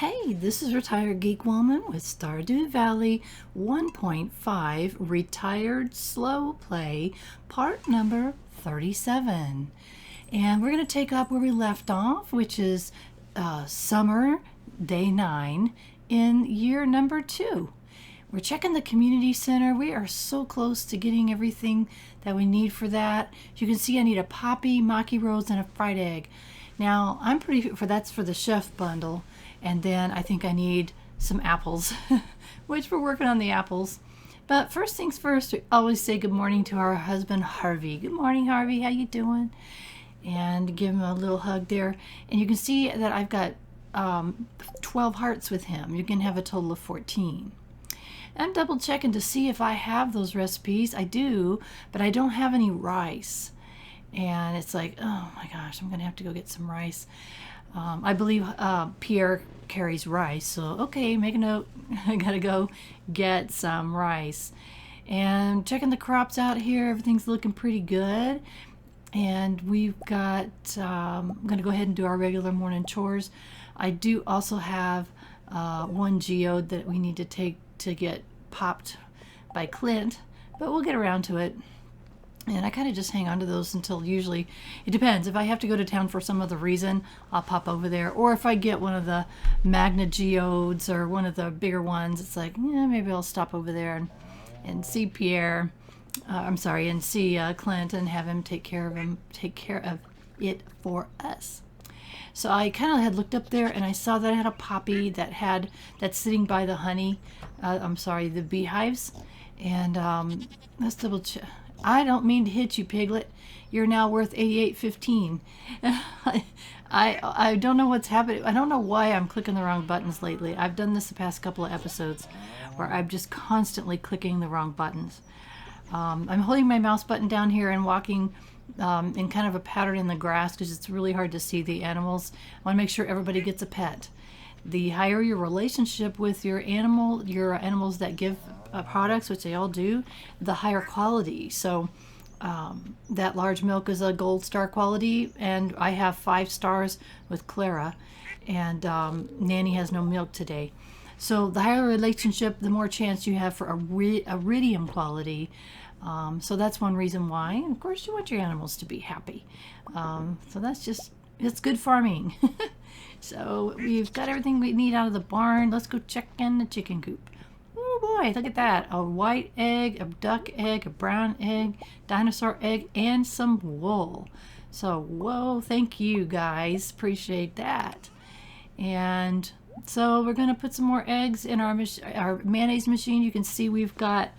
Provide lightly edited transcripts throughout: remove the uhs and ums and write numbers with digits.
Hey, this is Retired Geek Woman with Stardew Valley 1.5 Retired Slow Play, part number 37. And we're going to take up where we left off, which is summer, day 9, in year number 2. We're checking the community center. We are so close to getting everything that we need for that. You can see I need a poppy, maki rose, and a fried egg. Now, I'm pretty for that's for the chef bundle. And then I think I need some apples, which we're working on the apples. But first things first, we always say good morning to our husband, Harvey. Good morning, Harvey. How you doing? And give him a little hug there. And you can see that I've got 12 hearts with him. You can have a total of 14. I'm double checking to see if I have those recipes. I do, but I don't have any rice. And it's like, oh my gosh, I'm going to have to go get some rice. I believe Pierre carries rice, so okay, make a note. I gotta go get some rice. And checking the crops out here, everything's looking pretty good. And we've got, I'm gonna go ahead and do our regular morning chores. I do also have one geode that we need to take to get popped by Clint, but we'll get around to it. And I kind of just hang on to those until usually, it depends. If I have to go to town for some other reason, I'll pop over there. Or if I get one of the Magna Geodes or one of the bigger ones, it's like, yeah, maybe I'll stop over there and see Pierre. And see Clint and have him take care of it for us. So I kind of had looked up there and I saw that I had a poppy that's sitting by the honey. The beehives. And let's double check. I don't mean to hit you, Piglet. You're now worth 88.15. I don't know what's happening. I don't know why I'm clicking the wrong buttons lately. I've done this the past couple of episodes where I'm just constantly clicking the wrong buttons. I'm holding my mouse button down here and walking in kind of a pattern in the grass because it's really hard to see the animals. I want to make sure everybody gets a pet. The higher your relationship with your animals that give products, which they all do, the higher quality. So that large milk is a gold star quality, and I have 5 stars with Clara, and Nanny has no milk today. So the higher relationship, the more chance you have for iridium quality. So that's one reason why. And of course, you want your animals to be happy. So it's good farming. So we've got everything we need out of the barn. Let's go check in the chicken coop. Oh boy, look at that. A white egg, a duck egg, a brown egg, dinosaur egg, and some wool. So, whoa, thank you guys. Appreciate that. And so we're going to put some more eggs in our mayonnaise machine. You can see we've got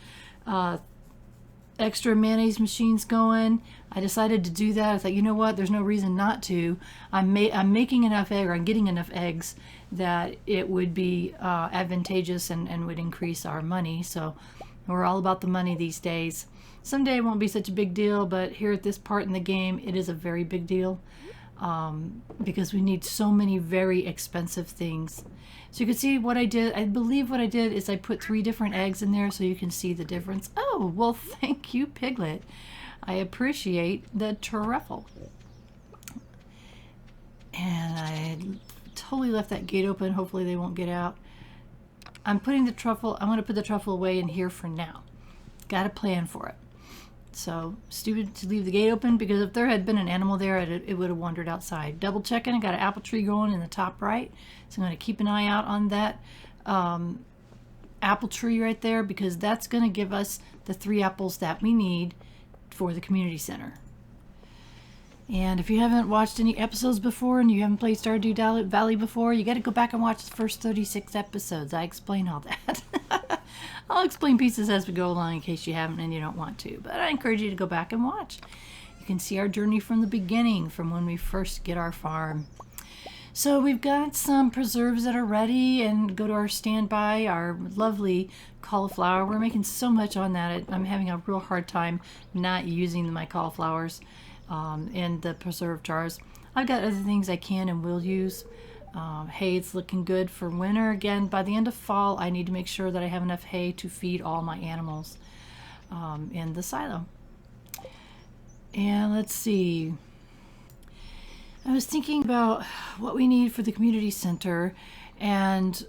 extra mayonnaise machines going. I decided to do that. I thought, you know what, there's no reason not to. I'm making enough egg, or I'm getting enough eggs that it would be advantageous and would increase our money. So we're all about the money these days. Someday it won't be such a big deal, but here at this part in the game, it is a very big deal because we need so many very expensive things. So you can see what I did. I believe what I did is I put 3 different eggs in there so you can see the difference. Oh, well, thank you, Piglet. I appreciate the truffle. And I totally left that gate open. Hopefully they won't get out. I'm going to put the truffle away in here for now. Got a plan for it. So stupid to leave the gate open, because if there had been an animal there, it would have wandered outside. Double checking. I got an apple tree growing in the top right. So I'm going to keep an eye out on that apple tree right there, because that's going to give us the 3 apples that we need for the community center. And if you haven't watched any episodes before and you haven't played Stardew Valley before, you got to go back and watch the first 36 episodes. I explain all that. I'll explain pieces as we go along in case you haven't and you don't want to. But I encourage you to go back and watch. You can see our journey from the beginning, from when we first get our farm. So we've got some preserves that are ready, and go to our standby, our lovely cauliflower. We're making so much on that. I'm having a real hard time not using my cauliflowers in the preserve jars. I've got other things I can and will use. Hay is looking good for winter. Again, by the end of fall, I need to make sure that I have enough hay to feed all my animals in the silo. And let's see. I was thinking about what we need for the community center, and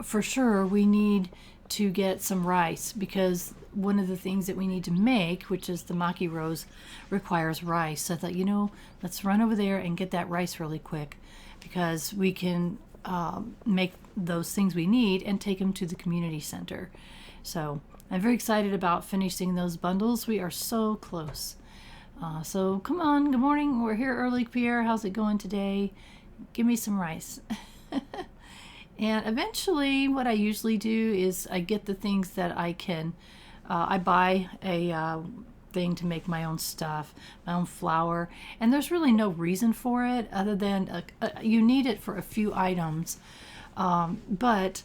for sure we need to get some rice, because one of the things that we need to make, which is the maki rose, requires rice. So I thought, let's run over there and get that rice really quick, because we can make those things we need and take them to the community center. So I'm very excited about finishing those bundles. We are so close. So come on, good morning. We're here early, Pierre. How's it going today? Give me some rice. And eventually what I usually do is I get the things that I can, I buy a thing to make my own stuff, my own flour, and there's really no reason for it other than you need it for a few items, but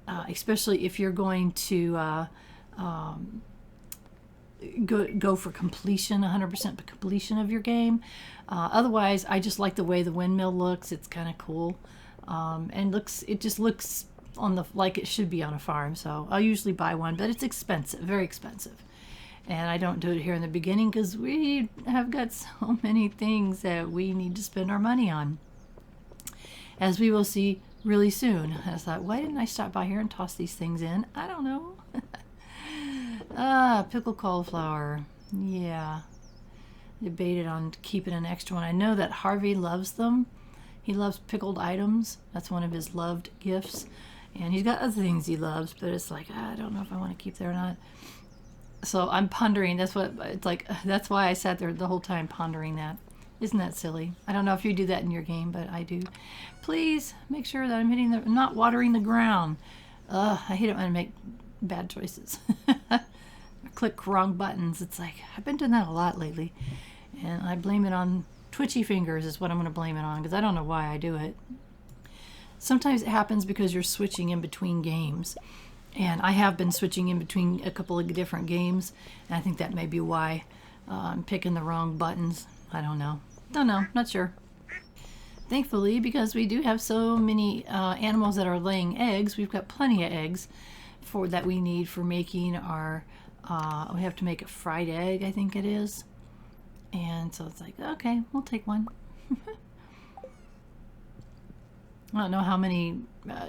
especially if you're going to go for completion, 100% completion of your game. Otherwise, I just like the way the windmill looks. It's kind of cool, and it just looks like it should be on a farm. So I'll usually buy one, but it's expensive, very expensive. And I don't do it here in the beginning because we have got so many things that we need to spend our money on, as we will see really soon. I thought, why didn't I stop by here and toss these things in? I don't know. Pickled cauliflower. Yeah. Debated on keeping an extra one. I know that Harvey loves them. He loves pickled items. That's one of his loved gifts. And he's got other things he loves, but it's like, I don't know if I want to keep there or not. So I'm pondering. That's why I sat there the whole time pondering that. Isn't that silly? I don't know if you do that in your game, but I do. Please make sure that I'm not watering the ground. I hate it when I make bad choices. I click wrong buttons. It's like, I've been doing that a lot lately. And I blame it on twitchy fingers is what I'm going to blame it on, because I don't know why I do it. Sometimes it happens because you're switching in between games. And I have been switching in between a couple of different games, and I think that may be why I'm picking the wrong buttons. I don't know. Not sure. Thankfully, because we do have so many animals that are laying eggs, we've got plenty of eggs that we need for making our, we have to make a fried egg, I think it is. And so it's like, okay, we'll take one. I don't know how many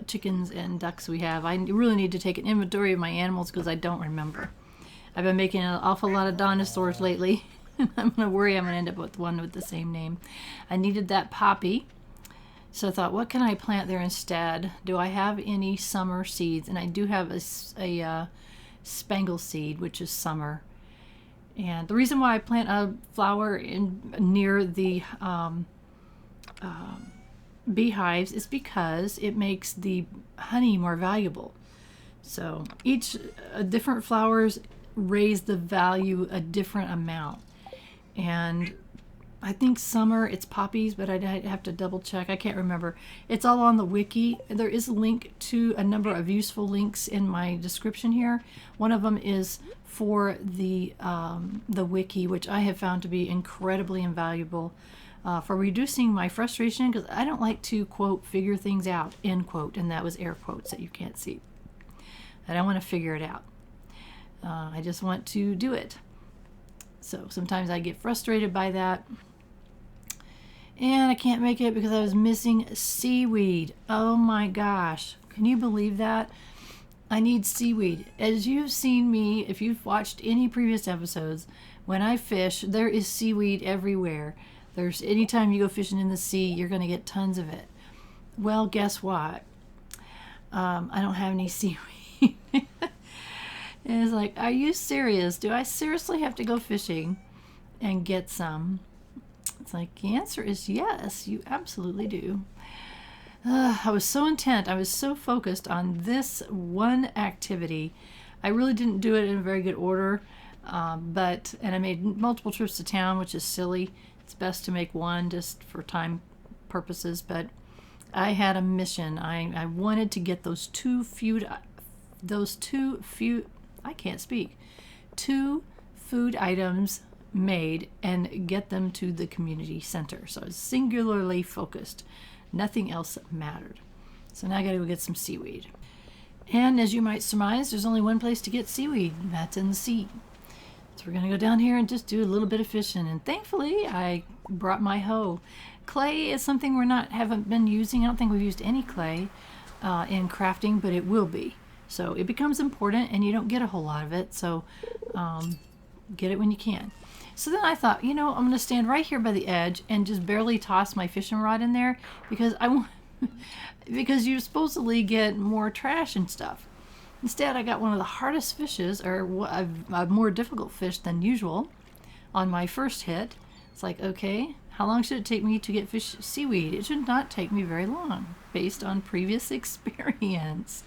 chickens and ducks we have. I really need to take an inventory of my animals because I don't remember. I've been making an awful lot of dinosaurs lately. I'm going to worry I'm going to end up with one with the same name. I needed that poppy. So I thought, what can I plant there instead? Do I have any summer seeds? And I do have a spangle seed, which is summer. And the reason why I plant a flower near the beehives is because it makes the honey more valuable. So each different flowers raise the value a different amount. And I think summer it's poppies, but I'd have to double check. I can't remember. It's all on the wiki. There is a link to a number of useful links in my description here. One of them is for the wiki, which I have found to be incredibly invaluable for reducing my frustration, because I don't like to, quote, figure things out, end quote, and that was air quotes that you can't see. I don't want to figure it out. I just want to do it. So sometimes I get frustrated by that. And I can't make it because I was missing seaweed. Oh my gosh. Can you believe that? I need seaweed. As you've seen me, if you've watched any previous episodes, when I fish, there is seaweed everywhere. Anytime you go fishing in the sea, you're going to get tons of it. Well, guess what? I don't have any seaweed. And it's like, are you serious? Do I seriously have to go fishing and get some? It's like, the answer is yes, you absolutely do. I was so intent, I was so focused on this one activity. I really didn't do it in a very good order, and I made multiple trips to town, which is silly. It's best to make one just for time purposes, but I had a mission. I wanted to get those two food items made and get them to the community center. So I was singularly focused. Nothing else mattered. So now I gotta go get some seaweed. And as you might surmise, there's only one place to get seaweed, and that's in the sea. So we're gonna go down here and just do a little bit of fishing. And thankfully, I brought my hoe. clay is something haven't been using. I don't think we've used any clay in crafting, but it will be. So it becomes important, and you don't get a whole lot of it. So get it when you can. So then I thought, I'm going to stand right here by the edge and just barely toss my fishing rod in there because I want, because you supposedly get more trash and stuff. Instead, I got one of the hardest fishes, or a more difficult fish than usual, on my first hit. It's like, okay, how long should it take me to get fish seaweed? It should not take me very long, based on previous experience.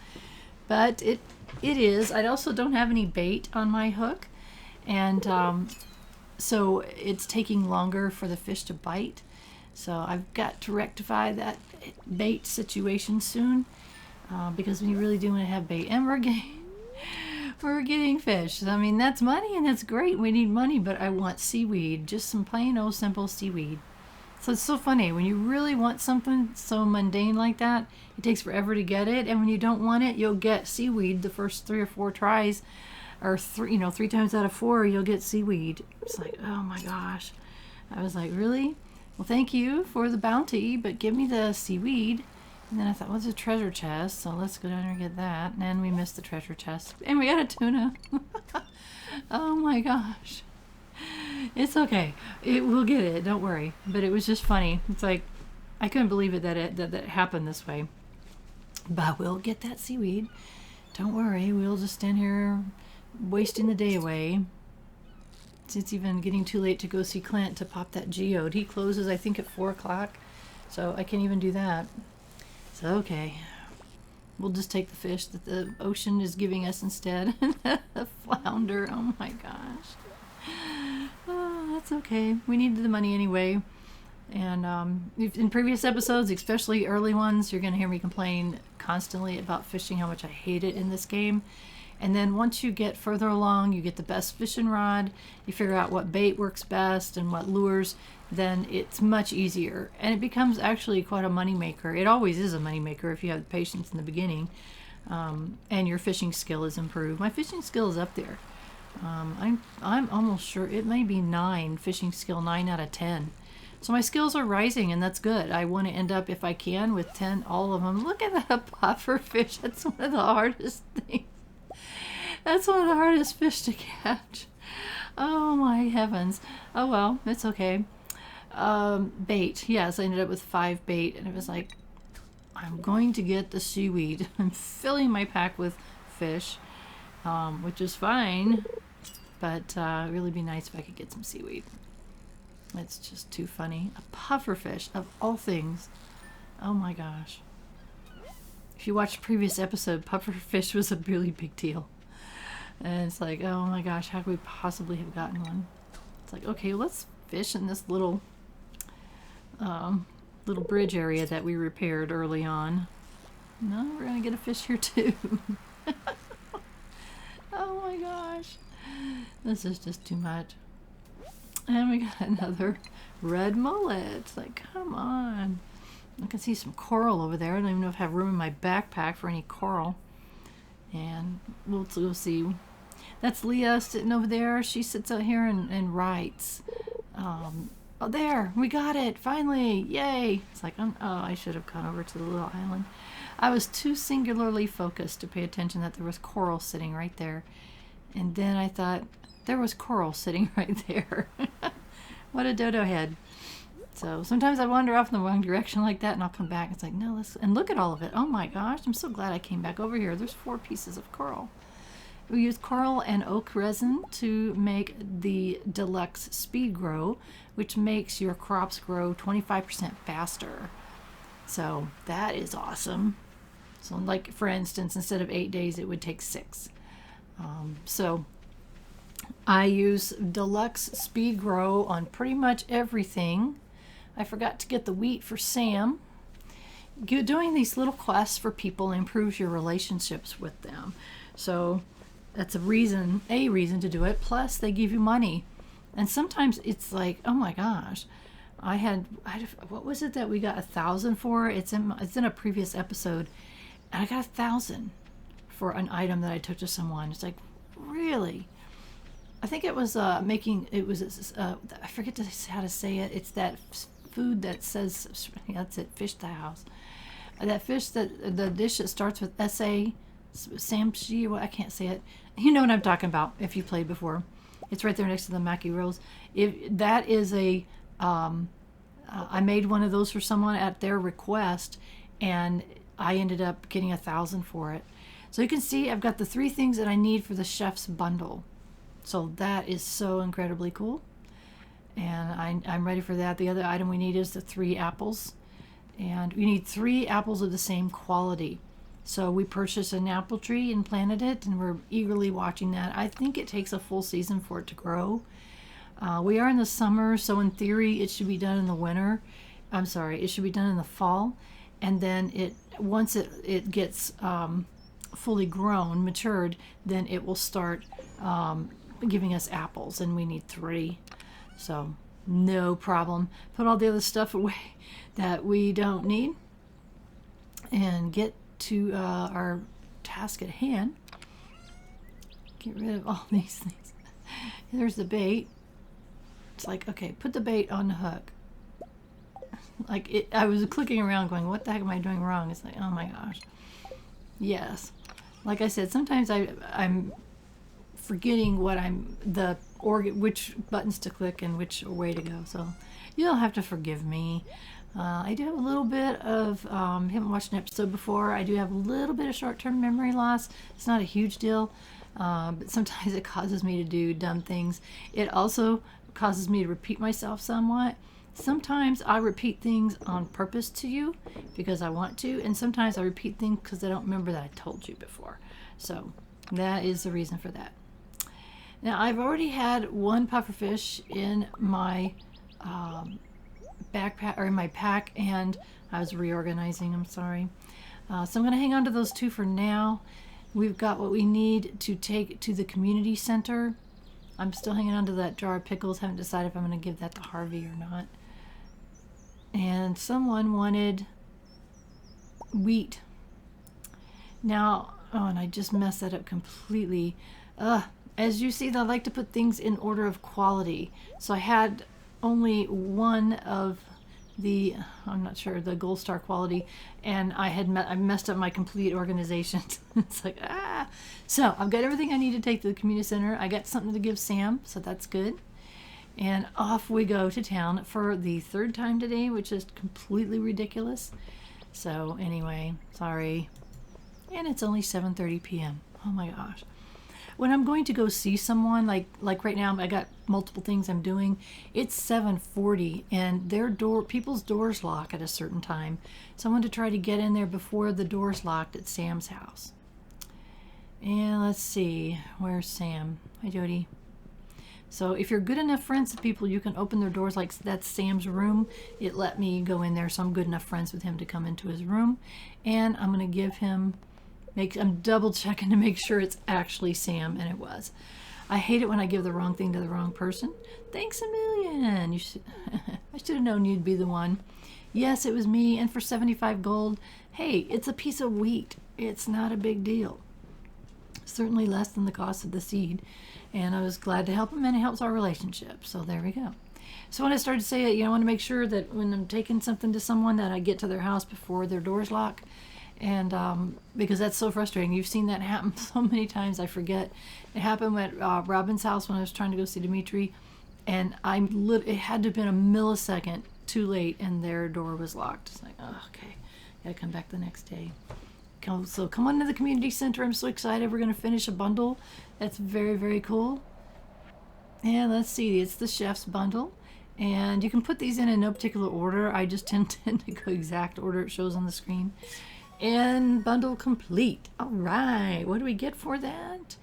But it is. I also don't have any bait on my hook, and so it's taking longer for the fish to bite. So I've got to rectify that bait situation soon, because we really do want to have bait, and we're getting fish. I mean, that's money, and that's great. We need money, but I want seaweed, just some plain old simple seaweed. So it's so funny when you really want something so mundane like that, it takes forever to get it, and when you don't want it, you'll get seaweed the first 3 or 4 tries, or 3 times out of 4 you'll get seaweed. It's like, oh my gosh. I was like, really? Well, thank you for the bounty, but give me the seaweed. And then I thought, what's a treasure chest? So let's go down there and get that. And then we missed the treasure chest. And we got a tuna. Oh my gosh. It's okay. We'll get it. Don't worry. But it was just funny. It's like, I couldn't believe it that it happened this way. But we'll get that seaweed. Don't worry. We'll just stand here wasting the day away. It's even getting too late to go see Clint to pop that geode. He closes, I think, at 4 o'clock. So I can't even do that. So, okay. We'll just take the fish that the ocean is giving us instead. The flounder. Oh my gosh. Oh, that's okay. We needed the money anyway. And in previous episodes, especially early ones, you're going to hear me complain constantly about fishing, how much I hate it in this game. And then once you get further along, you get the best fishing rod, you figure out what bait works best and what lures, then it's much easier. And it becomes actually quite a money maker. It always is a money maker if you have the patience in the beginning, and your fishing skill is improved. My fishing skill is up there. I'm almost sure it may be 9, fishing skill 9 out of 10. So my skills are rising, and that's good. I want to end up, if I can, with 10, all of them. Look at that puffer fish. That's one of the hardest things. That's one of the hardest fish to catch. Oh my heavens. Oh well, it's okay. Bait. Yes, I ended up with 5 bait, and it was like, I'm going to get the seaweed. I'm filling my pack with fish, which is fine, but it'd really be nice if I could get some seaweed. It's just too funny. A puffer fish, of all things. Oh my gosh. If you watched the previous episode, puffer fish was a really big deal. And it's like, oh my gosh, how could we possibly have gotten one? It's like, okay, let's fish in this little bridge area that we repaired early on. No, we're gonna get a fish here too. Oh my gosh, this is just too much. And we got another red mullet. It's like, come on. I can see some coral over there. I don't even know if I have room in my backpack for any coral. And we'll see. That's Leah sitting over there. She sits out here and writes. Oh, there. We got it. Finally. Yay. It's like, oh, I should have gone over to the little island. I was too singularly focused to pay attention that there was coral sitting right there. And then I thought, there was coral sitting right there. What a dodo head. So sometimes I wander off in the wrong direction like that, and I'll come back. It's like, no, and look at all of it. Oh my gosh, I'm so glad I came back over here. There's 4 pieces of coral. We use coral and oak resin to make the deluxe speed grow, which makes your crops grow 25% faster. So that is awesome. So like, for instance, instead of 8 days, it would take 6. So I use deluxe speed grow on pretty much everything. I forgot to get the wheat for Sam. Doing these little quests for people improves your relationships with them. So that's a reason to do it. Plus, they give you money. And sometimes it's like, oh my gosh, what was it that we got 1,000 for? It's in a previous episode, and I got 1,000 for an item that I took to someone. It's like, really? I think it was I forget how to say it. It's that food that says, that's it, fish the house. That fish, that the dish that starts with S-A, Samshi, well, I can't say it. You know what I'm talking about if you played before. It's right there next to the Mackie rolls. If that is a, I made one of those for someone at their request, and I ended up getting 1,000 for it. So you can see I've got the 3 things that I need for the chef's bundle. So that is so incredibly cool. And I'm ready for that. The other item we need is the 3 apples. And we need 3 apples of the same quality. So we purchased an apple tree and planted it, and we're eagerly watching that. I think it takes a full season for it to grow. We are in the summer, so in theory it should be done in the winter. I'm sorry, it should be done in the fall. And then once it gets fully grown, matured, then it will start giving us apples, and we need 3. So no problem. Put all the other stuff away that we don't need and get to our task at hand. Get rid of all these things. There's the bait. It's like, okay, put the bait on the hook. Like I was clicking around going, what the heck am I doing wrong? It's like, oh my gosh. Yes. Like I said, sometimes I'm forgetting which buttons to click and which way to go. So you'll have to forgive me. I do have a little bit of, haven't watched an episode before. I do have a little bit of short-term memory loss. It's not a huge deal, but sometimes it causes me to do dumb things. It also causes me to repeat myself somewhat. Sometimes I repeat things on purpose to you because I want to, and sometimes I repeat things because I don't remember that I told you before. So that is the reason for that. Now I've already had 1 pufferfish in my backpack, or in my pack, and I was reorganizing, I'm sorry. So I'm going to hang on to those 2 for now. We've got what we need to take to the community center. I'm still hanging on to that jar of pickles. Haven't decided if I'm going to give that to Harvey or not. And someone wanted wheat. Now, oh, and I just messed that up completely. As you see, I like to put things in order of quality. So I had only 1 of the, I'm not sure, the gold star quality, and I messed up my complete organization. It's like, So I've got everything I need to take to the community center. I got something to give Sam, so that's good. And off we go to town for the 3rd time today, which is completely ridiculous. So anyway, sorry. And it's only 7:30 p.m. Oh my gosh. When I'm going to go see someone, like right now, I got multiple things I'm doing. It's 7:40, and people's doors lock at a certain time. So I want to try to get in there before the doors locked at Sam's house. And let's see, where's Sam? Hi, Jody. So if you're good enough friends with people, you can open their doors. Like that's Sam's room. It let me go in there, so I'm good enough friends with him to come into his room. And I'm going to give him, I'm double checking to make sure it's actually Sam, and it was. I hate it when I give the wrong thing to the wrong person. Thanks a million. I should have known you'd be the one. Yes, it was me, and for 75 gold, hey, it's a piece of wheat. It's not a big deal. Certainly less than the cost of the seed. And I was glad to help him, and it helps our relationship. So there we go. So when I started to say it, I want to make sure that when I'm taking something to someone that I get to their house before their doors lock. And because that's so frustrating. You've seen that happen so many times, I forget. It happened at Robin's house when I was trying to go see Dimitri. And it had to have been a millisecond too late, and their door was locked. It's like, oh, okay, gotta come back the next day. So come on to the community center. I'm so excited. We're going to finish a bundle. That's very, very cool. And let's see. It's the chef's bundle. And you can put these in no particular order. I just tend to go exact order it shows on the screen. And bundle complete. All right. What do we get for that?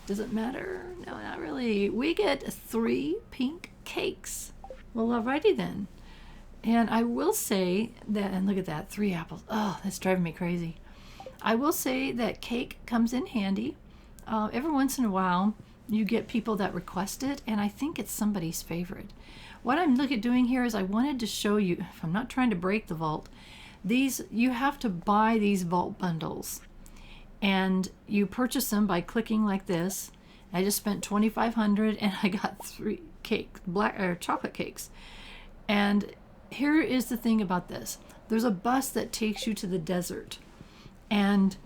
Does it matter? No, not really. We get 3 pink cakes. Well, alrighty then. And I will say that, and look at that, 3 apples. Oh, that's driving me crazy. I will say that cake comes in handy. Every once in a while, you get people that request it, and I think it's somebody's favorite. What I'm looking at doing here is I wanted to show you, if I'm not trying to break the vault, you have to buy these vault bundles. And you purchase them by clicking like this. I just spent $2,500, and I got 3 chocolate cakes. And here is the thing about this. There's a bus that takes you to the desert. And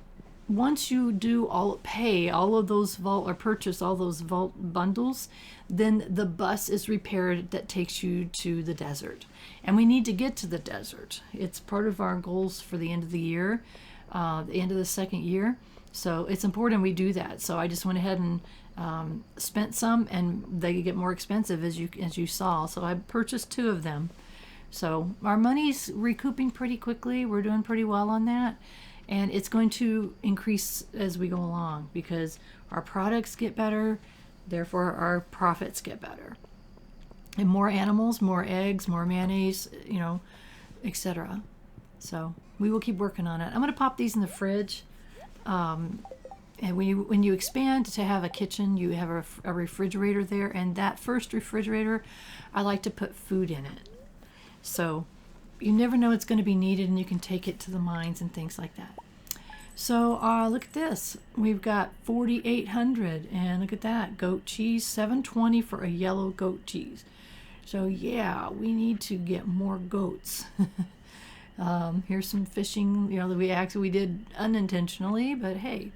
once you do pay all of those vault or purchase all those vault bundles, then the bus is repaired that takes you to the desert. And we need to get to the desert. It's part of our goals for the end of the year, the end of the second year. So it's important we do that. So I just went ahead and spent some, and they get more expensive as you saw. So I purchased 2 of them. So our money's recouping pretty quickly. We're doing pretty well on that. And it's going to increase as we go along because our products get better, therefore our profits get better. And more animals, more eggs, more mayonnaise, etc. So we will keep working on it. I'm going to pop these in the fridge. And when you expand to have a kitchen, you have a refrigerator there. And that first refrigerator, I like to put food in it. So you never know it's going to be needed, and you can take it to the mines and things like that. So look at this. We've got 4,800, and look at that. Goat cheese, $7.20 for a yellow goat cheese. So yeah, we need to get more goats. Here's some fishing, that we did unintentionally, but hey.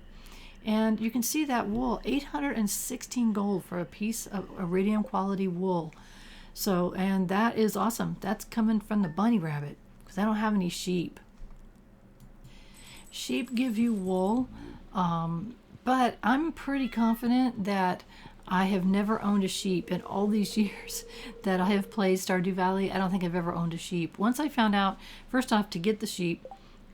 And you can see that wool, 816 gold for a piece of iridium quality wool. So, and that is awesome. That's coming from the bunny rabbit because I don't have any sheep. Sheep give you wool, but I'm pretty confident that I have never owned a sheep in all these years that I have played Stardew Valley. I don't think I've ever owned a sheep. Once I found out, first off, to get the sheep,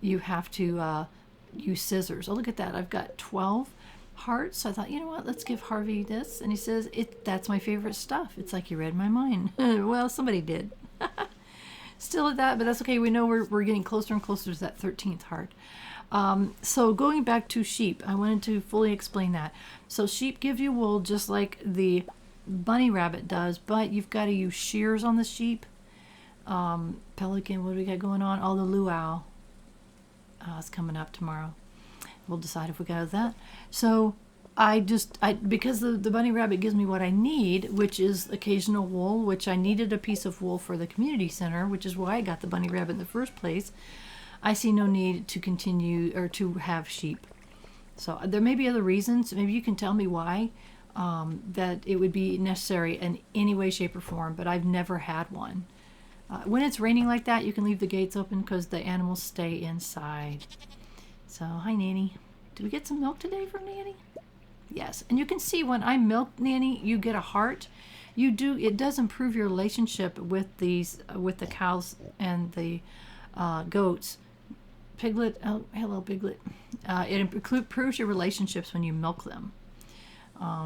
you have to use scissors. Oh, look at that. I've got 12 hearts. So I thought, you know what, let's give Harvey this. And he says, that's my favorite stuff. It's like you read my mind. Well, somebody did. Still at that, but that's okay. We know we're getting closer and closer to that 13th heart. So going back to sheep, I wanted to fully explain that. So sheep give you wool just like the bunny rabbit does, but you've got to use shears on the sheep. Pelican, what do we got going on? Oh, the luau. It's coming up tomorrow. We'll decide if we go with that. So because the bunny rabbit gives me what I need, which is occasional wool, which I needed a piece of wool for the community center, which is why I got the bunny rabbit in the first place. I see no need to continue or to have sheep. So there may be other reasons. Maybe you can tell me why that it would be necessary in any way, shape, or form, but I've never had one. When it's raining like that, you can leave the gates open because the animals stay inside. So, hi, Nanny. Did we get some milk today from Nanny? Yes. And you can see when I milk Nanny, you get a heart. It does improve your relationship with the cows and the goats. Piglet, oh, hello, Piglet. It improves your relationships when you milk them.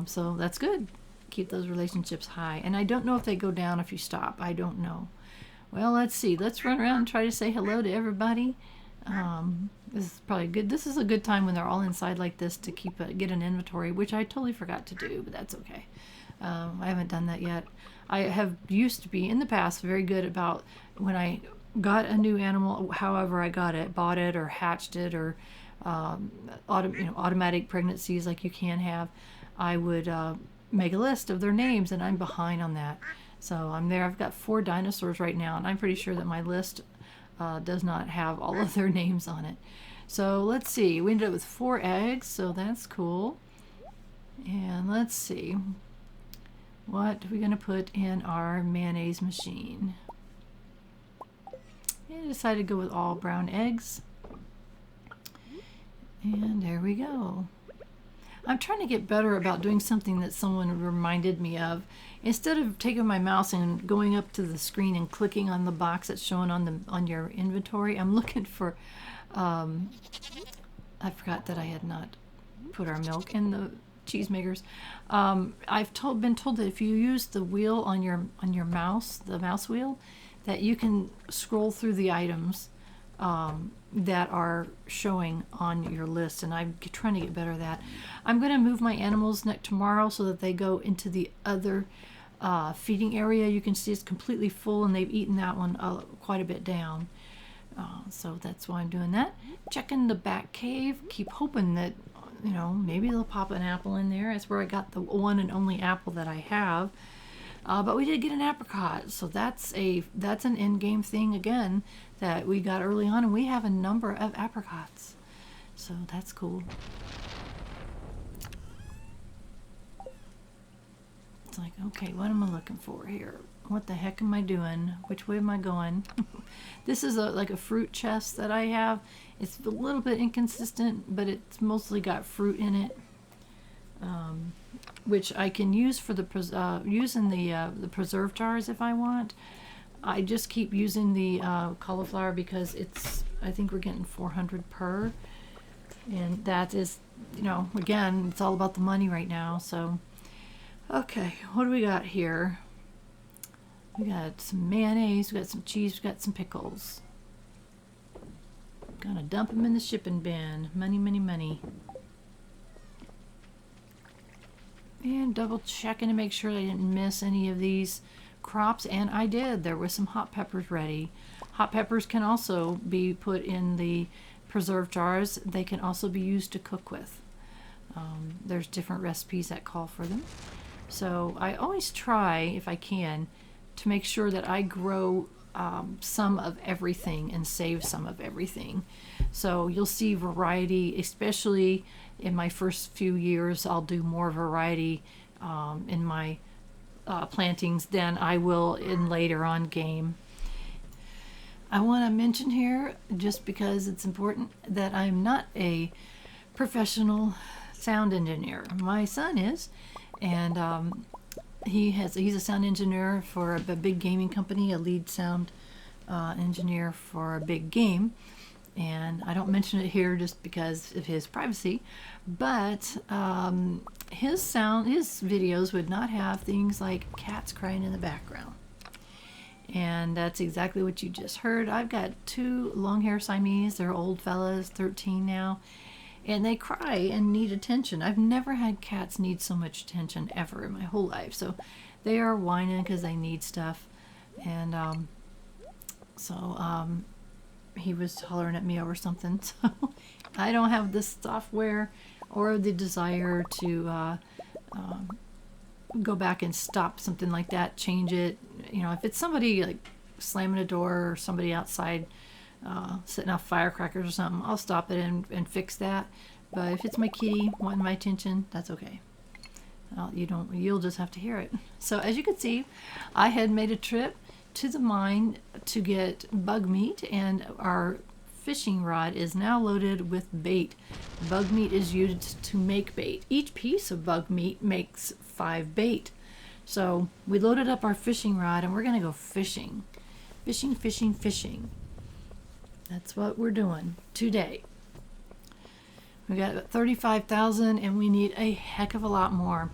So that's good. Keep those relationships high. And I don't know if they go down if you stop. I don't know. Well, let's see. Let's run around and try to say hello to everybody. This is probably good. This is a good time when they're all inside like this to get an inventory, which I totally forgot to do, but that's okay. I haven't done that yet. I have used to be in the past very good about when I got a new animal, however I got it, bought it or hatched it or automatic pregnancies like you can have. I would make a list of their names, and I'm behind on that. So I'm there. I've got 4 dinosaurs right now, and I'm pretty sure that my list does not have all of their names on it. So let's see. We ended up with 4 eggs, so that's cool. And let's see. What are we going to put in our mayonnaise machine? I decided to go with all brown eggs. And there we go. I'm trying to get better about doing something that someone reminded me of. Instead of taking my mouse and going up to the screen and clicking on the box that's shown on your inventory, I'm looking for, I forgot that I had not put our milk in the cheesemakers. I've been told that if you use the wheel on your mouse, the mouse wheel, that you can scroll through the items that are showing on your list, and I'm trying to get better at that. I'm going to move my animals tomorrow so that they go into the other feeding area. You can see it's completely full, and they've eaten that one quite a bit down. So that's why I'm doing that. Checking the back cave. Keep hoping that, maybe they'll pop an apple in there. That's where I got the one and only apple that I have. But we did get an apricot, so that's an in-game thing again that we got early on, and we have a number of apricots, so that's cool. It's like, okay, what am I looking for here? What the heck am I doing? Which way am I going? This is like a fruit chest that I have. It's a little bit inconsistent, but it's mostly got fruit in it, which I can use for the the preserve jars if I want. I just keep using the cauliflower because I think we're getting 400 per, and that is, again, it's all about the money right now. So, okay, what do we got here? We got some mayonnaise, we got some cheese, we got some pickles. Gonna dump them in the shipping bin. Money, money, money. And double checking to make sure I didn't miss any of these crops, and I did. There was some hot peppers ready. Hot peppers can also be put in the preserve jars. They can also be used to cook with. There's different recipes that call for them. So I always try, if I can, to make sure that I grow some of everything and save some of everything. So you'll see variety, especially in my first few years. I'll do more variety in my plantings than I will in later on game. I want to mention here, just because it's important, that I'm not a professional sound engineer. My son is, and he's a sound engineer for a big gaming company, a lead sound engineer for a big game. And I don't mention it here just because of his privacy, but his videos would not have things like cats crying in the background. And that's exactly what you just heard. I've got 2 long hair Siamese. They're old fellas, 13 now, and they cry and need attention. I've never had cats need so much attention ever in my whole life. So they are whining because they need stuff. And he was hollering at me over something. So I don't have the software or the desire to go back and stop something like that, change it. If it's somebody like slamming a door or somebody outside setting off firecrackers or something, I'll stop it and fix that. But if it's my kitty wanting my attention, that's okay. You'll just have to hear it. So as you can see, I had made a trip to the mine to get bug meat, and our fishing rod is now loaded with bait. Bug meat is used to make bait. Each piece of bug meat makes 5 bait. So we loaded up our fishing rod and we're gonna go fishing. Fishing, fishing, fishing. That's what we're doing today. We got 35,000 and we need a heck of a lot more.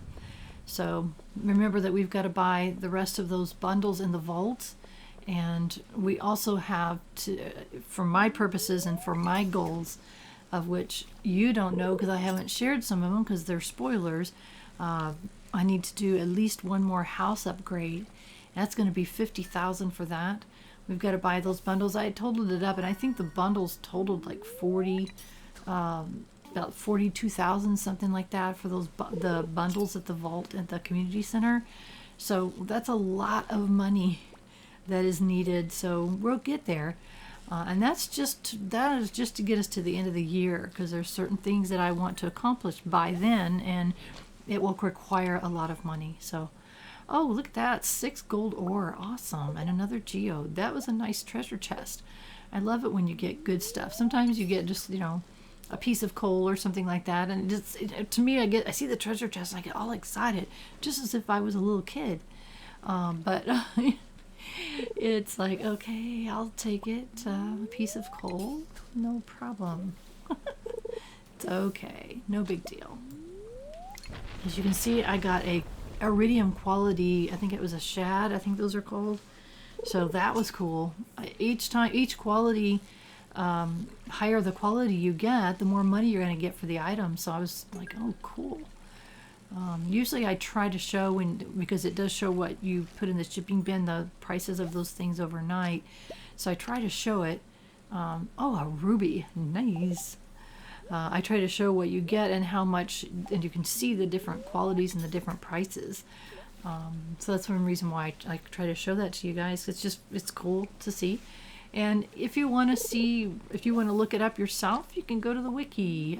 So remember that we've got to buy the rest of those bundles in the vaults, and we also have to, for my purposes and for my goals, of which you don't know because I haven't shared some of them because they're spoilers, I need to do at least one more house upgrade. That's going to be 50,000 for that. We've got to buy those bundles. I totaled it up, and I think the bundles totaled like about 42,000, something like that, for the bundles at the vault at the community center. So that's a lot of money that is needed. So we'll get there, and that is just to get us to the end of the year, because there's certain things that I want to accomplish by then, and it will require a lot of money. So, oh, look at that, 6 gold ore, awesome, and another geode. That was a nice treasure chest. I love it when you get good stuff. Sometimes you get just a piece of coal or something like that, and to me, I see the treasure chest and I get all excited, just as if I was a little kid. But it's like, okay, I'll take it. A piece of coal, no problem. It's okay, no big deal. As you can see, I got a iridium quality, I think it was a shad, I think those are called. So that was cool. Each quality, higher the quality you get, the more money you're going to get for the item. So I was like, oh, cool. Usually I try to show, because it does show what you put in the shipping bin, the prices of those things overnight. So I try to show it. Oh, a ruby, nice. I try to show what you get and how much, and you can see the different qualities and the different prices. So that's one reason why I try to show that to you guys. It's cool to see. And if you want to look it up yourself, you can go to the wiki.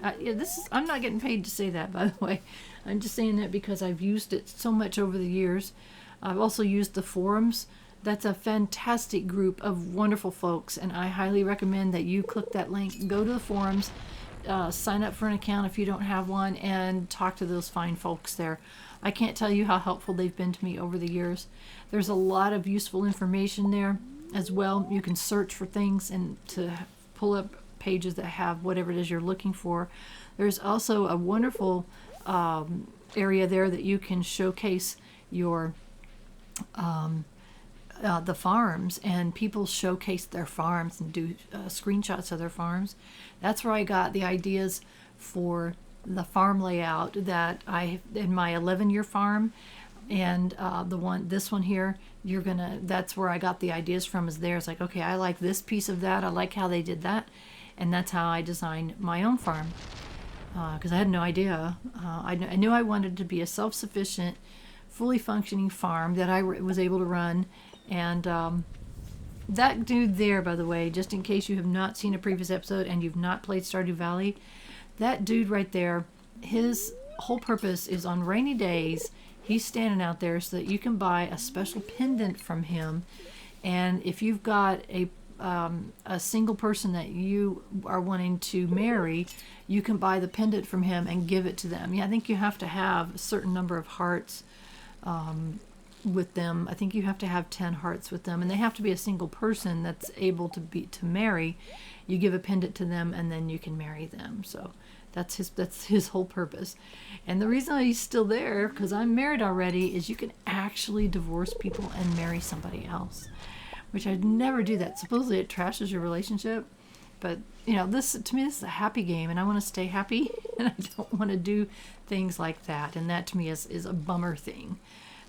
I'm not getting paid to say that, by the way. I'm just saying that because I've used it so much over the years. I've also used the forums. That's a fantastic group of wonderful folks, and I highly recommend that you click that link, go to the forums, sign up for an account if you don't have one, and talk to those fine folks there. I can't tell you how helpful they've been to me over the years. There's a lot of useful information there as well. You can search for things and to pull up pages that have whatever it is you're looking for. There's also a wonderful area there that you can showcase your the farms, and people showcase their farms and do screenshots of their farms. That's where I got the ideas for the farm layout that I in my 11-year farm, and this one here, that's where I got the ideas from. Is there? It's like, okay, I like this piece of that. I like how they did that, and that's how I designed my own farm. Because I had no idea. I knew I wanted to be a self-sufficient, fully functioning farm that I was able to run. And that dude there, by the way, just in case you have not seen a previous episode and you've not played Stardew Valley, that dude right there, his whole purpose is on rainy days, he's standing out there so that you can buy a special pendant from him. And if you've got a single person that you are wanting to marry, you can buy the pendant from him and give it to them. Yeah, I think you have to have a certain number of hearts with them. I think you have to have 10 hearts with them, and they have to be a single person that's able to marry. You give a pendant to them, and then you can marry them. So that's his whole purpose. And the reason he's still there, because I'm married already, is you can actually divorce people and marry somebody else, which I'd never do that. Supposedly it trashes your relationship, but this to me, this is a happy game, and I want to stay happy, and I don't want to do things like that, and that to me is a bummer thing.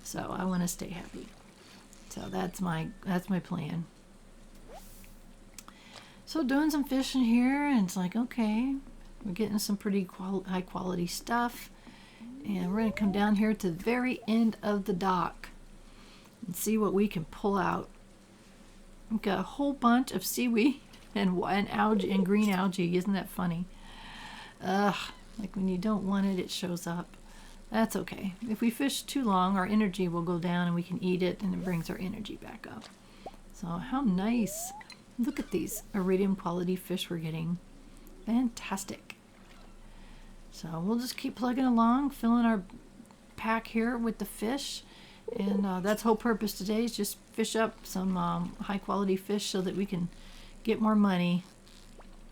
So I want to stay happy. So that's my plan. So doing some fishing here, and it's like, okay, we're getting some pretty high quality stuff, and we're going to come down here to the very end of the dock and see what we can pull out. We've got a whole bunch of seaweed and algae and green algae. Isn't that funny? Like when you don't want it, it shows up. That's okay. If we fish too long, our energy will go down and we can eat it, and it brings our energy back up. So how nice. Look at these iridium quality fish we're getting. Fantastic. So we'll just keep plugging along, filling our pack here with the fish. And that's the whole purpose today, is just fish up some high quality fish so that we can get more money.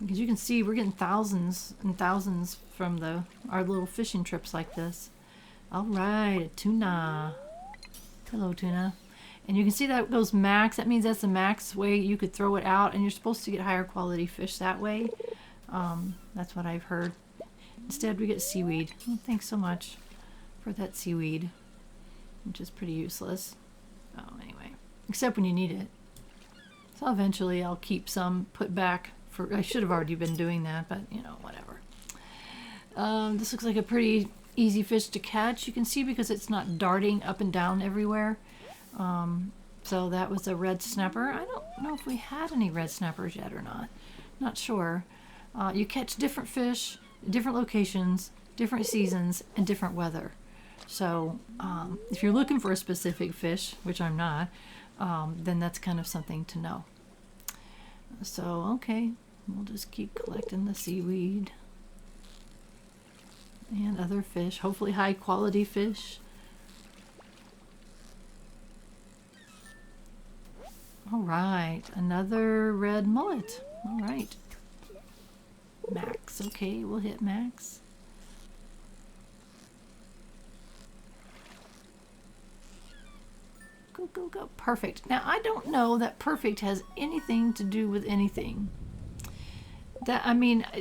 Because you can see we're getting thousands and thousands from our little fishing trips like this. All right, a tuna. Hello, tuna. And you can see that goes max. That means that's the max way you could throw it out, and you're supposed to get higher quality fish that way. That's what I've heard. Instead, we get seaweed. Well, thanks so much for that seaweed, which is pretty useless. Oh, anyway, except when you need it. So eventually I'll keep some put back for, I should have already been doing that, but whatever. This looks like a pretty easy fish to catch. You can see because it's not darting up and down everywhere. So that was a red snapper. I don't know if we had any red snappers yet or not. Not sure. You catch different fish, different locations, different seasons, and different weather. So if you're looking for a specific fish, which I'm not, then that's kind of something to know. So, okay, we'll just keep collecting the seaweed and other fish, hopefully high quality fish. All right, another red mullet. All right. Max, okay, we'll hit max. Go, go, go. Perfect. Now, I don't know that perfect has anything to do with anything.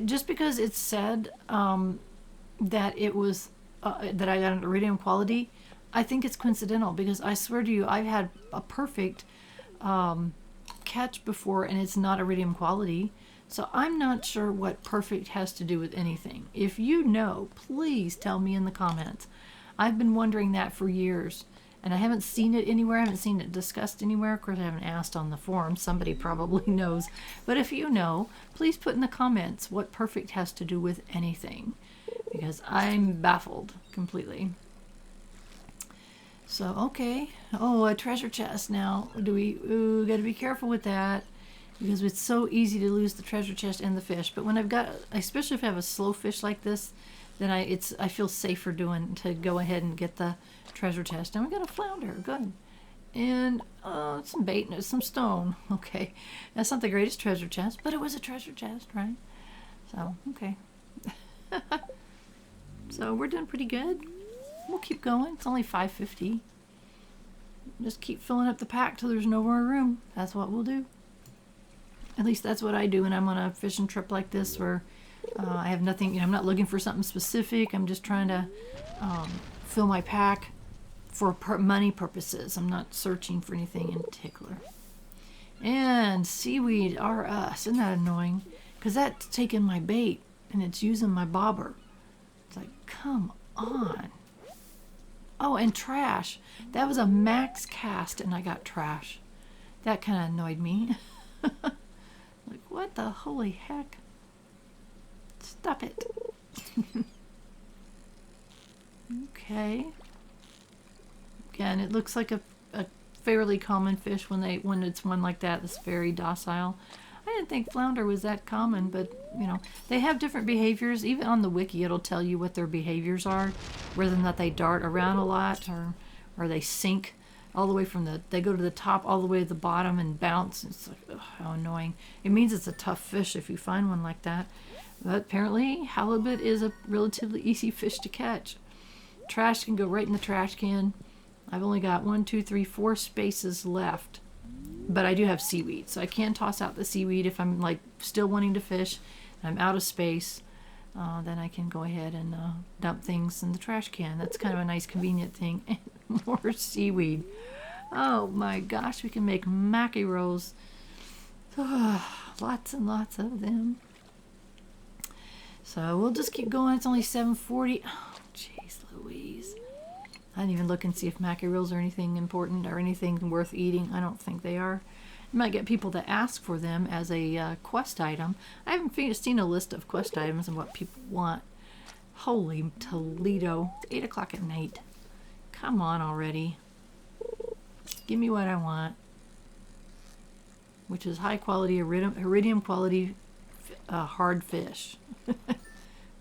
Just because it said that it was, that I got an iridium quality, I think it's coincidental, because I swear to you, I've had a perfect catch before, and it's not iridium quality. So I'm not sure what perfect has to do with anything. If you know, please tell me in the comments. I've been wondering that for years, And I haven't seen it anywhere. I haven't seen it discussed anywhere. Of course, I haven't asked on the forum. Somebody probably knows. But if you know, please put in the comments what perfect has to do with anything, because I'm baffled completely. So, okay. Oh, a treasure chest now. Ooh, got to be careful with that, because it's so easy to lose the treasure chest and the fish. But when I've got, especially if I have a slow fish like this, then I feel safer to go ahead and get the treasure chest. And we got a flounder. Good. And some bait and some stone. Okay. That's not the greatest treasure chest, but it was a treasure chest, right? So, okay. So we're doing pretty good. We'll keep going. It's only 5:50. Just keep filling up the pack till there's no more room. That's what we'll do. At least that's what I do when I'm on a fishing trip like this, where I have nothing, you know, I'm not looking for something specific. I'm just trying to fill my pack for money purposes. I'm not searching for anything in particular. And seaweed are us. Isn't that annoying? Because that's taking my bait and it's using my bobber. It's like, come on. Oh, and trash. That was a max cast and I got trash. That kind of annoyed me. Like, what the holy heck? Stop it. Okay. Again, it looks like a fairly common fish when it's one like that that's very docile. I didn't think flounder was that common, but you know, they have different behaviors. Even on the wiki, it'll tell you what their behaviors are, whether or not they dart around a lot or they sink all the way they go to the top all the way to the bottom and bounce. It's like, ugh, how annoying. It means it's a tough fish if you find one like that. But apparently halibut is a relatively easy fish to catch. Trash can go right in the trash can. I've only got 1, 2, 3, 4 spaces left. But I do have seaweed, so I can toss out the seaweed if I'm like still wanting to fish and I'm out of space. Then I can go ahead and dump things in the trash can. That's kind of a nice convenient thing. And more seaweed. Oh my gosh, we can make mackerels. Lots and lots of them. So we'll just keep going. It's only 7:40. Oh, jeez Louise. I didn't even look and see if mackerels are anything important or anything worth eating. I don't think they are. You might get people to ask for them as a quest item. I haven't seen a list of quest items and what people want. Holy Toledo. It's 8 o'clock at night. Come on already. Give me what I want. Which is high quality, iridium quality hard fish.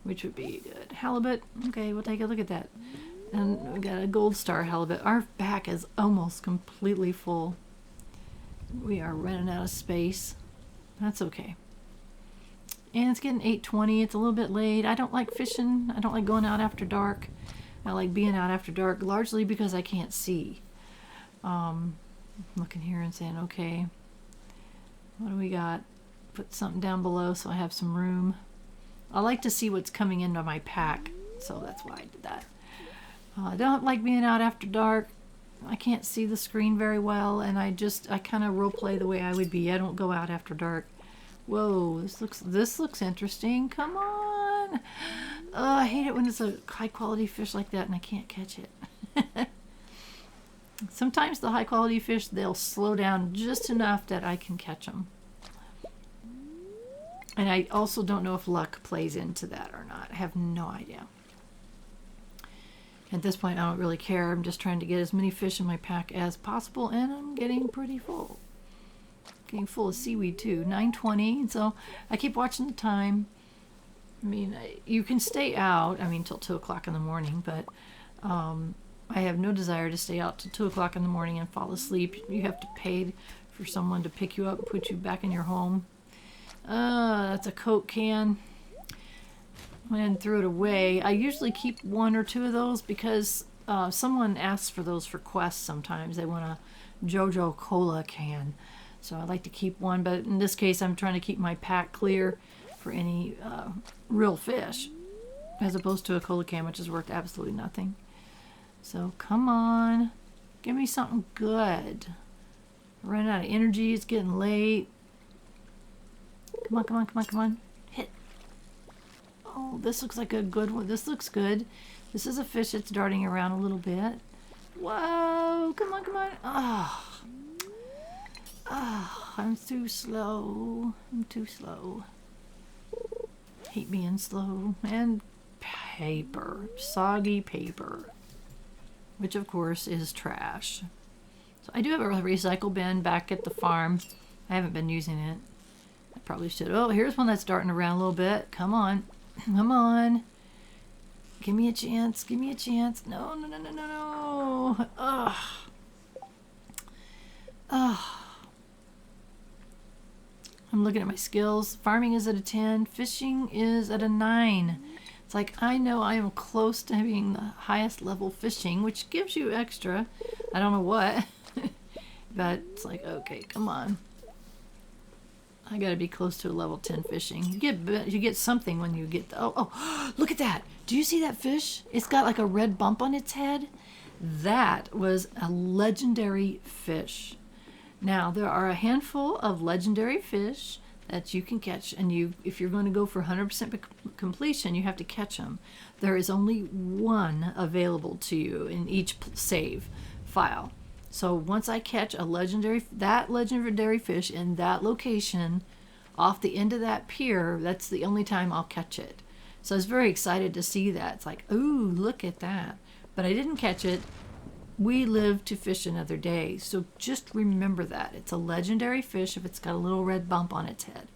Which would be good. Halibut. Okay, we'll take a look at that. And we got a gold star halibut. Our back is almost completely full. We are running out of space. That's okay. And it's getting 8:20. It's a little bit late. I don't like fishing. I don't like going out after dark. I like being out after dark largely because I can't see. Looking here and saying, okay, what do we got? Put something down below so I have some room. I like to see what's coming into my pack, so that's why I did that. I don't like being out after dark. I can't see the screen very well, and I kind of role play the way I would be. I don't go out after dark. Whoa, this looks interesting. Come on. I hate it when it's a high quality fish like that and I can't catch it. Sometimes the high quality fish, they'll slow down just enough that I can catch them. And I also don't know if luck plays into that or not. I have no idea. At this point, I don't really care. I'm just trying to get as many fish in my pack as possible, and I'm getting pretty full. Getting full of seaweed too. 9:20, and so I keep watching the time. I mean, you can stay out, till 2 o'clock in the morning, but I have no desire to stay out till 2 o'clock in the morning and fall asleep. You have to pay for someone to pick you up and put you back in your home. That's a Coke can. Went and threw it away. I usually keep 1 or 2 of those because someone asks for those for quests sometimes. They want a JoJo Cola can. So I like to keep one, but in this case I'm trying to keep my pack clear for any real fish as opposed to a Cola can, which is worth absolutely nothing. So come on. Give me something good. I'm running out of energy. It's getting late. Come on, come on, come on, come on. Hit. Oh, this looks like a good one. This looks good. This is a fish that's darting around a little bit. Whoa, come on, come on. Oh, oh, I'm too slow. I'm too slow. Hate being slow. And paper, soggy paper, which of course is trash. So I do have a recycle bin back at the farm. I haven't been using it. I probably should. Oh, here's one that's darting around a little bit. Come on. Come on. Give me a chance. Give me a chance. No, no, no, no, no, no. Ugh. Ugh. I'm looking at my skills. Farming is at a 10. Fishing is at a 9. It's like I know I am close to being the highest level fishing, which gives you extra. I don't know what. But it's like, okay, come on. I gotta be close to a level 10 fishing. You get something when you get oh, look at that. Do you see that fish? It's got like a red bump on its head. That was a legendary fish. Now, there are a handful of legendary fish that you can catch, and if you're going to go for 100% completion, you have to catch them. There is only one available to you in each save file. So once I catch that legendary fish in that location, off the end of that pier, that's the only time I'll catch it. So I was very excited to see that. It's like, ooh, look at that. But I didn't catch it. We live to fish another day. So just remember that. It's a legendary fish if it's got a little red bump on its head.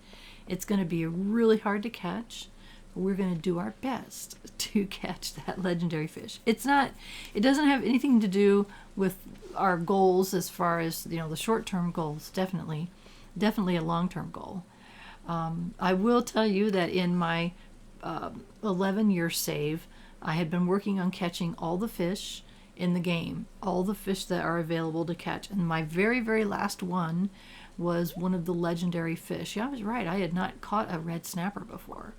It's going to be really hard to catch. But we're going to do our best to catch that legendary fish. It doesn't have anything to do with our goals as far as, the short-term goals. Definitely a long-term goal. I will tell you that in my 11-year save, I had been working on catching all the fish in the game, all the fish that are available to catch. And my very, very last one was one of the legendary fish. Yeah, I was right. I had not caught a red snapper before.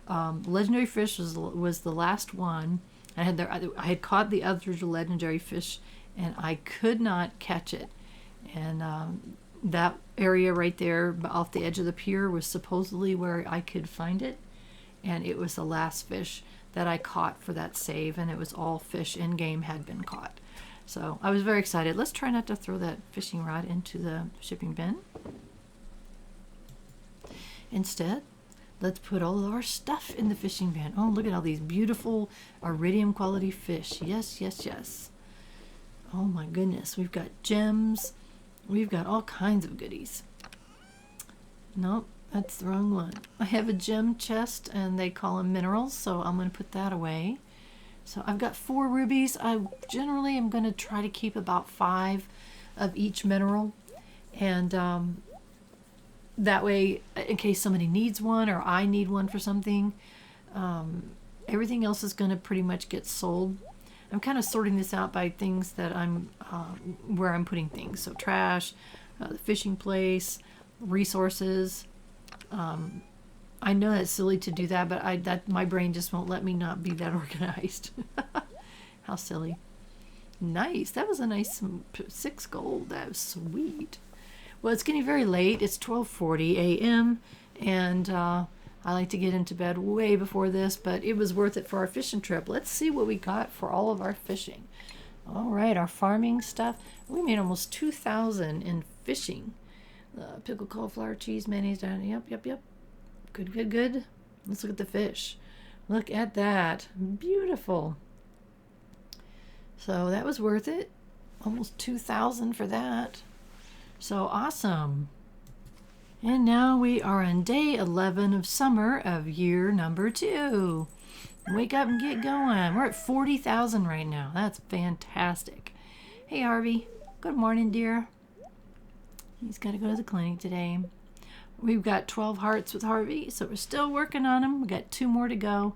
Legendary fish was the last one. I had caught the other legendary fish, and I could not catch it. And that area right there off the edge of the pier was supposedly where I could find it. And it was the last fish that I caught for that save, and it was all fish in game had been caught. So I was very excited. Let's try not to throw that fishing rod into the shipping bin. Instead, let's put all of our stuff in the fishing bin. Oh, look at all these beautiful iridium quality fish. Yes, yes, yes. Oh my goodness. We've got gems. We've got all kinds of goodies. Nope, that's the wrong one. I have a gem chest, and they call them minerals, so I'm going to put that away. So I've got 4 rubies. I generally am going to try to keep about 5 of each mineral. And that way, in case somebody needs one or I need one for something, everything else is going to pretty much get sold. I'm kind of sorting this out by things that where I'm putting things. So trash, the fishing place, resources. I know that's silly to do that, but my brain just won't let me not be that organized. How silly. Nice. That was a nice 6 gold. That was sweet. Well, it's getting very late. It's 12:40 a.m. and I like to get into bed way before this, but it was worth it for our fishing trip. Let's see what we got for all of our fishing. All right, our farming stuff. We made almost 2,000 in fishing. Pickled cauliflower, cheese, mayonnaise. Yep. Good. Let's look at the fish. Look at that. Beautiful. So that was worth it. Almost 2,000 for that. So awesome. And now we are on day 11 of summer of year number 2. Wake up and get going. We're at 40,000 right now. That's fantastic. Hey, Harvey. Good morning, dear. He's got to go to the clinic today. We've got 12 hearts with Harvey, so we're still working on them. We got 2 more to go.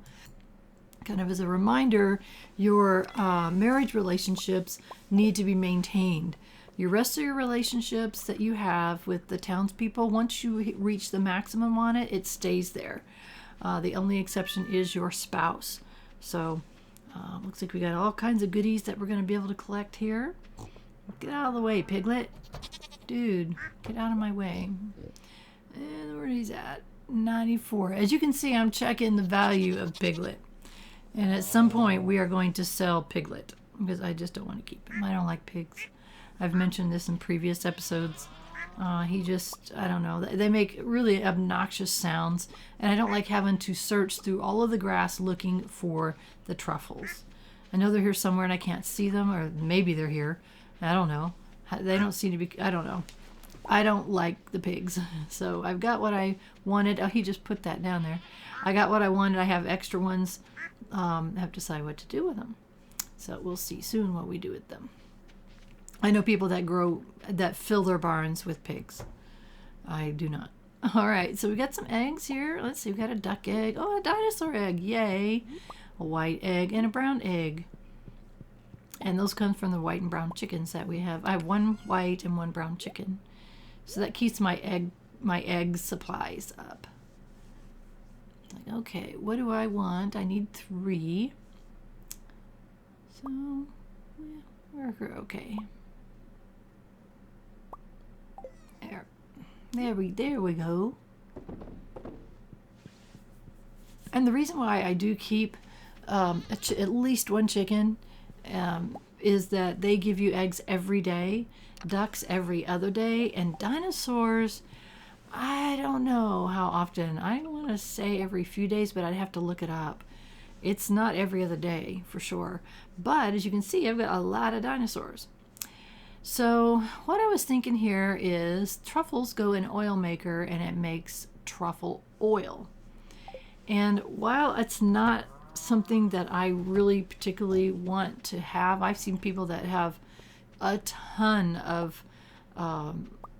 Kind of as a reminder, your marriage relationships need to be maintained. Your rest of your relationships that you have with the townspeople, once you reach the maximum on it, it stays there. The only exception is your spouse. So looks like we got all kinds of goodies that we're going to be able to collect here. Get out of the way, Piglet. Dude, get out of my way. And where he's at? 94. As you can see, I'm checking the value of Piglet. And at some point, we are going to sell Piglet. because I just don't want to keep him. I don't like pigs. I've mentioned this in previous episodes. He just, I don't know, they make really obnoxious sounds, and I don't like having to search through all of the grass looking for the truffles. I know they're here somewhere and I can't see them, or maybe they're here. I don't know. They don't seem to be, I don't know. I don't like the pigs. So I've got what I wanted. Oh, he just put that down there. I got what I wanted. I have extra ones. I have to decide what to do with them. So we'll see soon what we do with them. I know people that fill their barns with pigs. I do not. All right, so we got some eggs here. Let's see, we got a duck egg. Oh, a dinosaur egg, yay. A white egg and a brown egg. And those come from the white and brown chickens that we have. I have one white and one brown chicken. So that keeps my egg supplies up. Like, okay, what do I want? I need 3. So, yeah, we're okay. There we go. And the reason why I do keep at least one chicken is that they give you eggs every day, ducks every other day, and dinosaurs, I don't know how often. I want to say every few days, but I'd have to look it up. It's not every other day for sure. But as you can see, I've got a lot of dinosaurs. So what I was thinking here is truffles go in oil maker and it makes truffle oil. And while it's not something that I really particularly want to have, I've seen people that have a ton of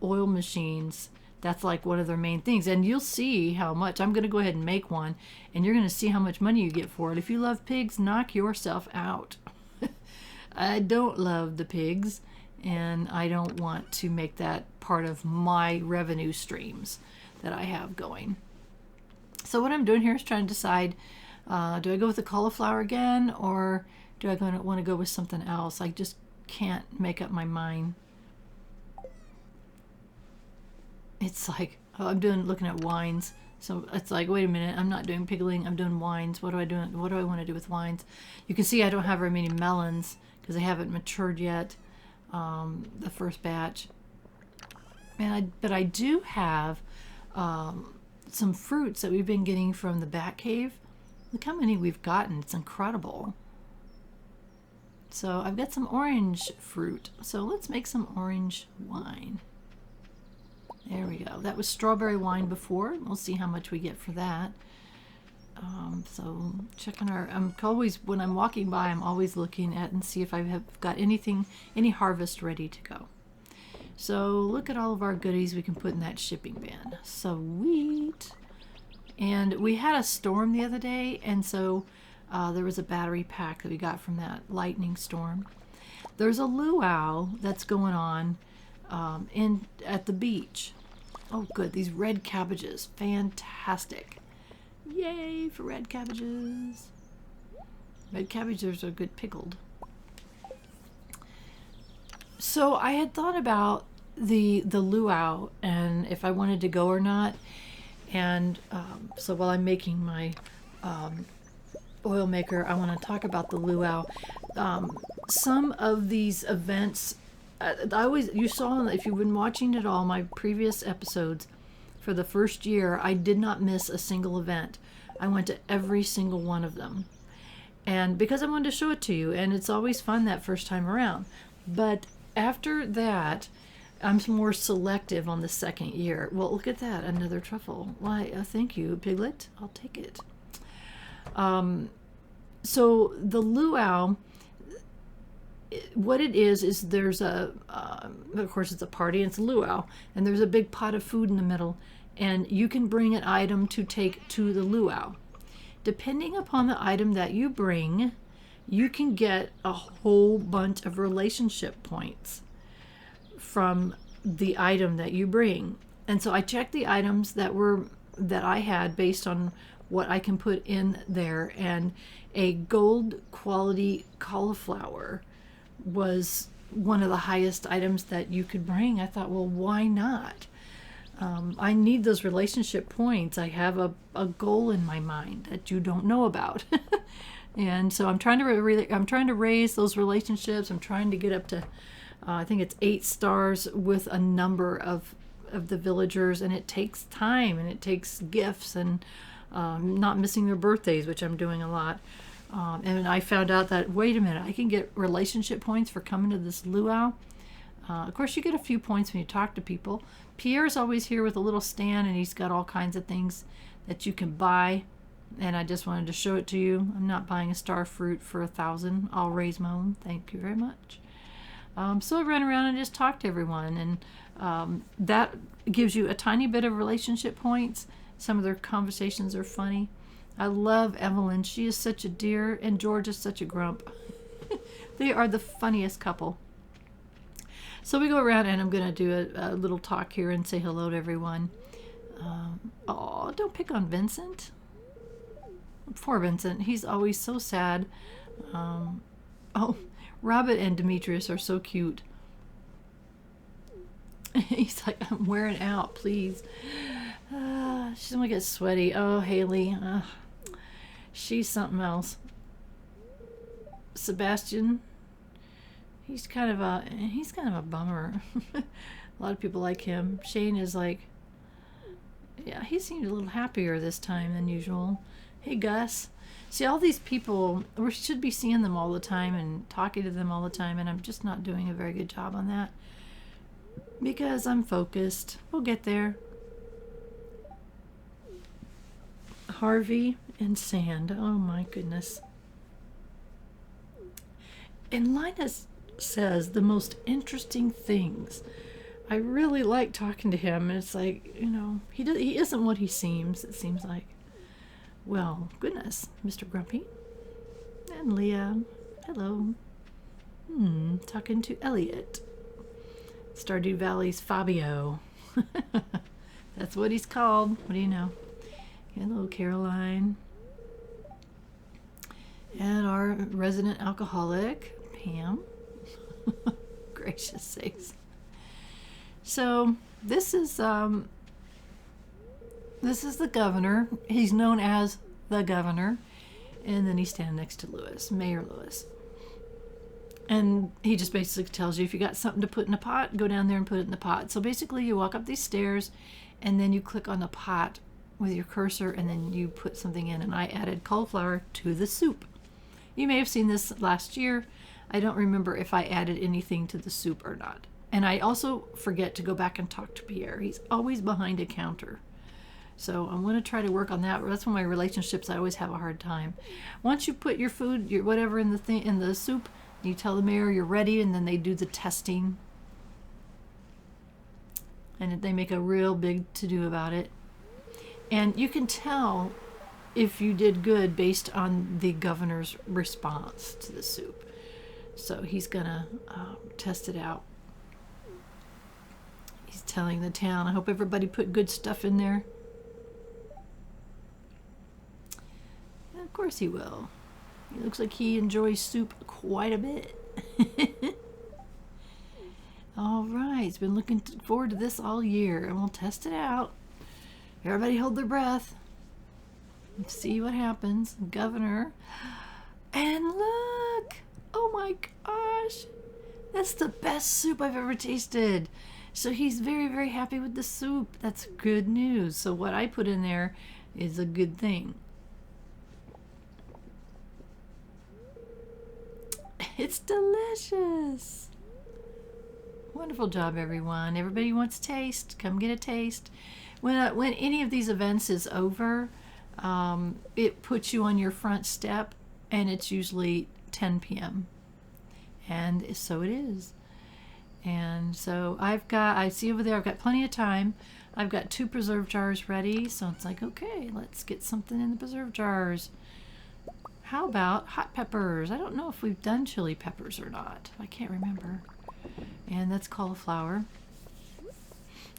oil machines. That's like one of their main things. And you'll see how much. I'm going to go ahead and make one, and you're going to see how much money you get for it. If you love pigs, knock yourself out. I don't love the pigs, and I don't want to make that part of my revenue streams that I have going. So what I'm doing here is trying to decide, do I go with the cauliflower again, or do I want to go with something else? I just can't make up my mind. It's like, oh, looking at wines. So it's like, wait a minute, I'm not doing pickling, I'm doing wines. What do I want to do with wines? You can see I don't have very many melons because they haven't matured yet, the first batch. But I do have some fruits that we've been getting from the Bat Cave. Look how many we've gotten. It's incredible. So I've got some orange fruit. So let's make some orange wine. There we go. That was strawberry wine before. We'll see how much we get for that. So checking I'm always, when I'm walking by, I'm always looking at and see if I have got any harvest ready to go. So look at all of our goodies we can put in that shipping bin. Sweet. And we had a storm the other day, and so there was a battery pack that we got from that lightning storm. There's a luau that's going on at the beach. Oh good, these red cabbages, fantastic. Yay for red cabbages. Red cabbages are good pickled. So I had thought about the luau and if I wanted to go or not. And so while I'm making my oil maker, I want to talk about the luau. Some of these events, you saw, if you've been watching at all my previous episodes, for the first year, I did not miss a single event. I went to every single one of them. And because I wanted to show it to you, and it's always fun that first time around. But after that, I'm more selective on the second year. Well, look at that, another truffle. Why, thank you, Piglet. I'll take it. So the luau, what it is there's of course it's a party, and it's a luau, and there's a big pot of food in the middle, and you can bring an item to take to the luau. Depending upon the item that you bring, you can get a whole bunch of relationship points from the item that you bring. And so I checked the items that I had based on what I can put in there, and a gold quality cauliflower was one of the highest items that you could bring. I thought, well, why not? I need those relationship points. I have a goal in my mind that you don't know about. And so I'm trying to raise those relationships. I'm trying to get up to I think it's 8 stars with a number of the villagers, and it takes time and it takes gifts and not missing their birthdays, which I'm doing a lot. And I found out that, wait a minute, I can get relationship points for coming to this luau. Of course, you get a few points when you talk to people. Pierre's always here with a little stand, and he's got all kinds of things that you can buy. And I just wanted to show it to you. I'm not buying a star fruit for 1,000. I'll raise my own. Thank you very much. So I ran around and just talked to everyone, and that gives you a tiny bit of relationship points. Some of their conversations are funny. I love Evelyn. She is such a dear, and George is such a grump. They are the funniest couple. So we go around, and I'm going to do a little talk here and say hello to everyone. Oh, don't pick on Vincent. Poor Vincent. He's always so sad. Oh, Robert and Demetrius are so cute. He's like, I'm wearing out, please. She's gonna get sweaty. Oh, Haley. She's something else. Sebastian. He's kind of a bummer. A lot of people like him. Shane is like, yeah, he seemed a little happier this time than usual. Hey, Gus. See, all these people, we should be seeing them all the time and talking to them all the time, and I'm just not doing a very good job on that because I'm focused. We'll get there. Harvey and Sand. Oh, my goodness. And Linus says the most interesting things. I really like talking to him, and it's like, he isn't what he seems, it seems like. Well, goodness, Mr. Grumpy. And Leah. Hello. Talking to Elliot. Stardew Valley's Fabio. That's what he's called. What do you know? Hello, Caroline. And our resident alcoholic, Pam. Gracious sakes. So this is the governor. He's known as the governor. And then he's standing next to Lewis, Mayor Lewis. And he just basically tells you, if you got something to put in a pot, go down there and put it in the pot. So basically you walk up these stairs and then you click on the pot with your cursor and then you put something in. And I added cauliflower to the soup. You may have seen this last year. I don't remember if I added anything to the soup or not. And I also forget to go back and talk to Pierre. He's always behind a counter. So I'm going to try to work on that. That's one of my relationships I always have a hard time. Once you put your food, your whatever in the soup, you tell the mayor you're ready, and then they do the testing. And they make a real big to-do about it. And you can tell if you did good based on the governor's response to the soup. So he's going to test it out. He's telling the town, I hope everybody put good stuff in there. And of course he will. He looks like he enjoys soup quite a bit. All right, he's been looking forward to this all year, and we'll test it out. Everybody hold their breath. Let's see what happens. Governor. And look! Oh my gosh! That's the best soup I've ever tasted. So he's very, very happy with the soup. That's good news. So what I put in there is a good thing. It's delicious. Wonderful job, everyone. Everybody wants a taste. Come get a taste. When any of these events is over, it puts you on your front step, and it's usually 10 p.m. And so it is. And so I see over there, I've got plenty of time. I've got 2 preserve jars ready. So it's like, okay, let's get something in the preserve jars. How about hot peppers? I don't know if we've done chili peppers or not. I can't remember. And that's cauliflower.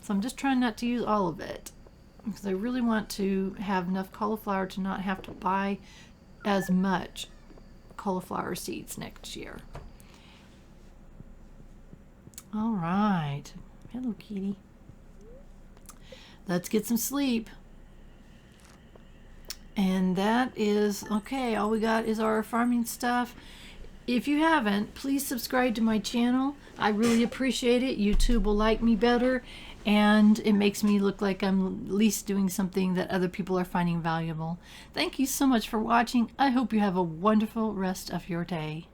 So I'm just trying not to use all of it, because I really want to have enough cauliflower to not have to buy as much cauliflower seeds next year. All right. Hello, kitty. Let's get some sleep. And that is okay. All we got is our farming stuff. If you haven't, please subscribe to my channel. I really appreciate it. YouTube will like me better, and it makes me look like I'm at least doing something that other people are finding valuable. Thank you so much for watching. I hope you have a wonderful rest of your day.